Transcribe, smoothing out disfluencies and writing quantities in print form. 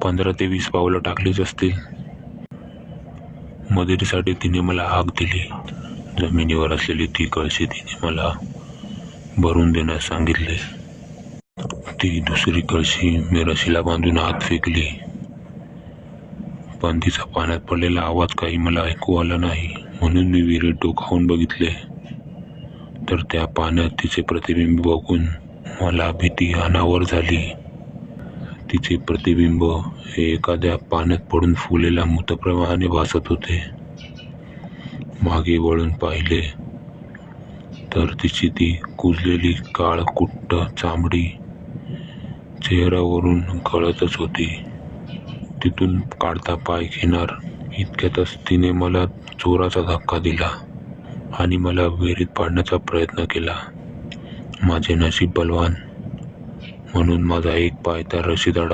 15 ते 20 पावलं टाकलीच असतील. मदतीसाठी तिने मला हाक दिली. जमिनीवर असलेली ती कळशी तिने मला भरून देण्यास सांगितले. ती दुसरी कळशी मी रशीला बांधून आत फेकली, पण तिचा पाण्यात पडलेला आवाज काही मला ऐकू आला नाही. म्हणून मी विहिरीत डोकावून बघितले, तर त्या पाण्यात तिचे प्रतिबिंब बघून मला भीती अनावर झाली. तिचे प्रतिबिंब हे एखाद्या पाण्यात पडून फुलेल्या मूत्रप्रवाहाने भासत होते. मागे वळून पाहिले तर तिची ती कुजलेली काळकुट्ट चामडी चेहऱ्यावरून गळतच होती. तिथून काढता पाय घेणार इतक्यातच तिने मला जोराचा धक्का दिला आणि मला विहिरीत पाडण्याचा प्रयत्न केला. माझे नशीब बलवान म्हणून माझा एक पाय त्या रशीत अडकला.